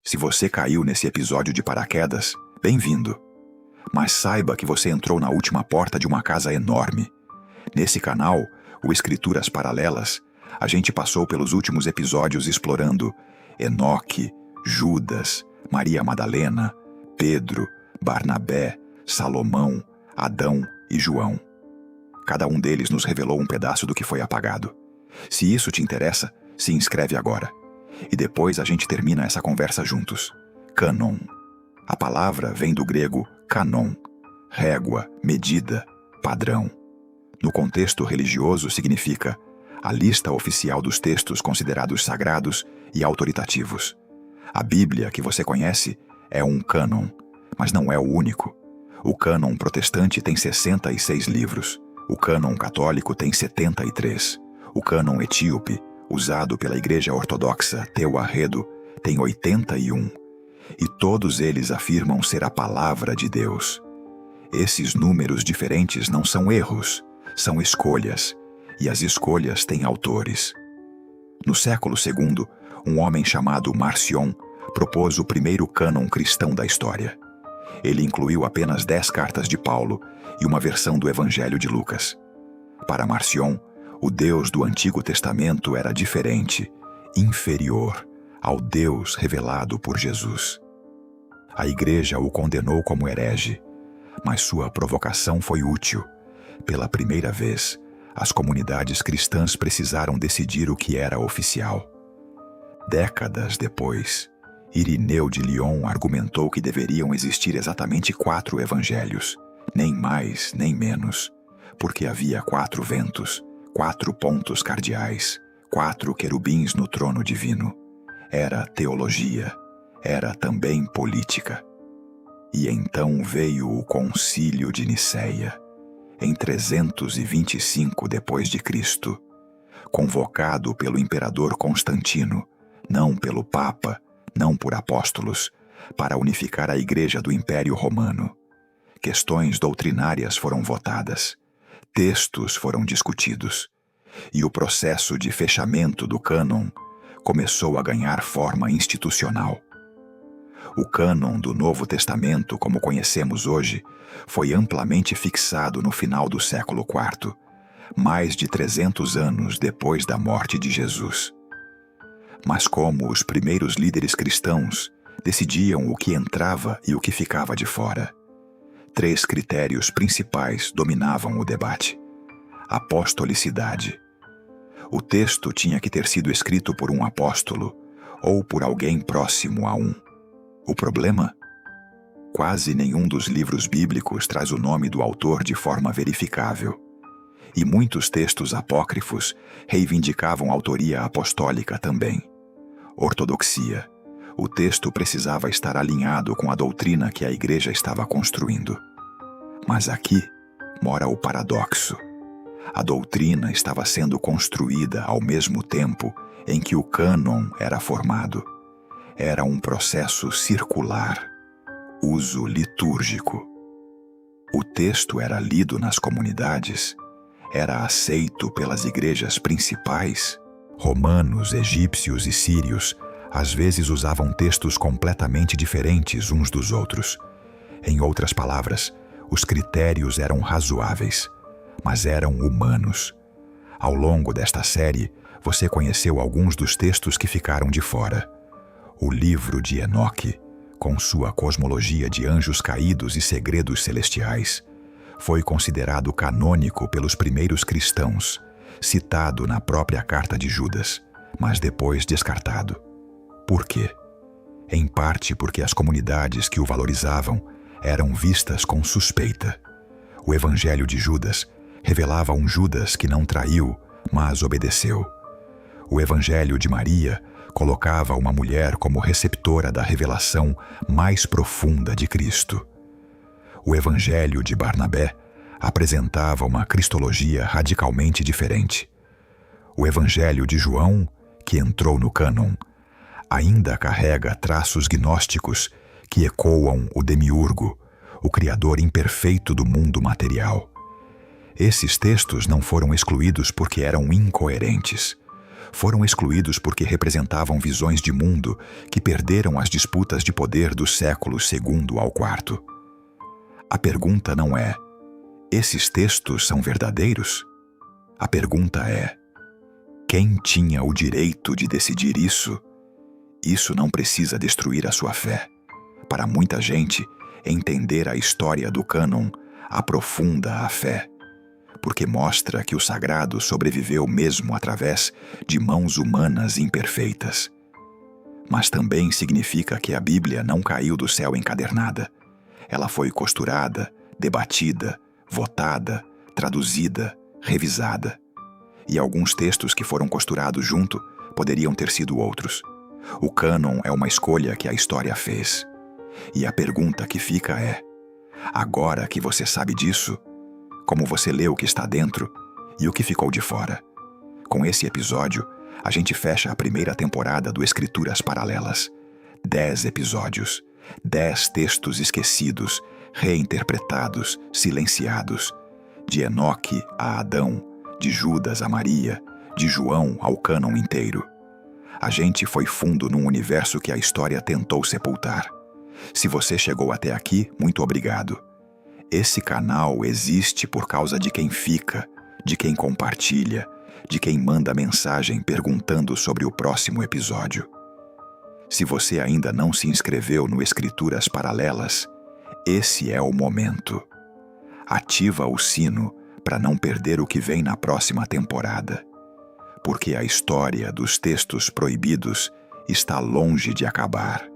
Se você caiu nesse episódio de paraquedas, bem-vindo. Mas saiba que você entrou na última porta de uma casa enorme. Nesse canal, o Escrituras Paralelas, a gente passou pelos últimos episódios explorando Enoque, Judas, Maria Madalena, Pedro, Barnabé, Salomão, Adão e João. Cada um deles nos revelou um pedaço do que foi apagado. Se isso te interessa, se inscreve agora. E depois a gente termina essa conversa juntos. Cânon. A palavra vem do grego canon, régua, medida, padrão. No contexto religioso significa a lista oficial dos textos considerados sagrados e autoritativos. A Bíblia que você conhece é um cânon, mas não é o único. O cânon protestante tem 66 livros. O cânon católico tem 73. O cânon etíope, usado pela Igreja Ortodoxa Tewahedo, tem 81. E todos eles afirmam ser a palavra de Deus. Esses números diferentes não são erros, são escolhas, e as escolhas têm autores. No século II, um homem chamado Marcion propôs o primeiro cânon cristão da história. Ele incluiu apenas 10 cartas de Paulo e uma versão do Evangelho de Lucas. Para Marcion, o Deus do Antigo Testamento era diferente, inferior ao Deus revelado por Jesus. A Igreja o condenou como herege, mas sua provocação foi útil. Pela primeira vez, as comunidades cristãs precisaram decidir o que era oficial. Décadas depois, Irineu de Lyon argumentou que deveriam existir exatamente 4 evangelhos, nem mais nem menos, porque havia 4 ventos, 4 pontos cardeais, 4 querubins no trono divino. Era teologia, era também política. E então veio o Concílio de Nicéia, em 325 d.C., convocado pelo imperador Constantino, não pelo Papa, não por apóstolos, para unificar a Igreja do Império Romano. Questões doutrinárias foram votadas, textos foram discutidos, e o processo de fechamento do cânon começou a ganhar forma institucional. O cânon do Novo Testamento, como conhecemos hoje, foi amplamente fixado no final do século IV, mais de 300 anos depois da morte de Jesus. Mas como os primeiros líderes cristãos decidiam o que entrava e o que ficava de fora, 3 critérios principais dominavam o debate. Apostolicidade. O texto tinha que ter sido escrito por um apóstolo ou por alguém próximo a um. O problema? Quase nenhum dos livros bíblicos traz o nome do autor de forma verificável. E muitos textos apócrifos reivindicavam autoria apostólica também. Ortodoxia. O texto precisava estar alinhado com a doutrina que a Igreja estava construindo. Mas aqui mora o paradoxo. A doutrina estava sendo construída ao mesmo tempo em que o cânon era formado. Era um processo circular, uso litúrgico. O texto era lido nas comunidades, era aceito pelas igrejas principais. Romanos, egípcios e sírios às vezes usavam textos completamente diferentes uns dos outros. Em outras palavras, os critérios eram razoáveis, mas eram humanos. Ao longo desta série, você conheceu alguns dos textos que ficaram de fora. O livro de Enoque, com sua cosmologia de anjos caídos e segredos celestiais, foi considerado canônico pelos primeiros cristãos, citado na própria carta de Judas, mas depois descartado. Por quê? Em parte porque as comunidades que o valorizavam eram vistas com suspeita. O Evangelho de Judas revelava um Judas que não traiu, mas obedeceu. O Evangelho de Maria colocava uma mulher como receptora da revelação mais profunda de Cristo. O Evangelho de Barnabé apresentava uma cristologia radicalmente diferente. O Evangelho de João, que entrou no cânon, ainda carrega traços gnósticos que ecoam o demiurgo, o criador imperfeito do mundo material. Esses textos não foram excluídos porque eram incoerentes. foram excluídos porque representavam visões de mundo que perderam as disputas de poder dos séculos segundo ao quarto. A pergunta não é: esses textos são verdadeiros? A pergunta é: quem tinha o direito de decidir isso? Isso não precisa destruir a sua fé. Para muita gente, entender a história do cânon aprofunda a fé, porque mostra que o sagrado sobreviveu mesmo através de mãos humanas imperfeitas. Mas também significa que a Bíblia não caiu do céu encadernada. Ela foi costurada, debatida, votada, traduzida, revisada. E alguns textos que foram costurados junto poderiam ter sido outros. O cânon é uma escolha que a história fez. E a pergunta que fica é: agora que você sabe disso, como você lê o que está dentro e o que ficou de fora? Com esse episódio, a gente fecha a primeira temporada do Escrituras Paralelas. 10 episódios, 10 textos esquecidos, reinterpretados, silenciados. De Enoque a Adão, de Judas a Maria, de João ao cânon inteiro. A gente foi fundo num universo que a história tentou sepultar. Se você chegou até aqui, muito obrigado. Esse canal existe por causa de quem fica, de quem compartilha, de quem manda mensagem perguntando sobre o próximo episódio. Se você ainda não se inscreveu no Escrituras Paralelas, esse é o momento. Ativa o sino para não perder o que vem na próxima temporada. Porque a história dos textos proibidos está longe de acabar.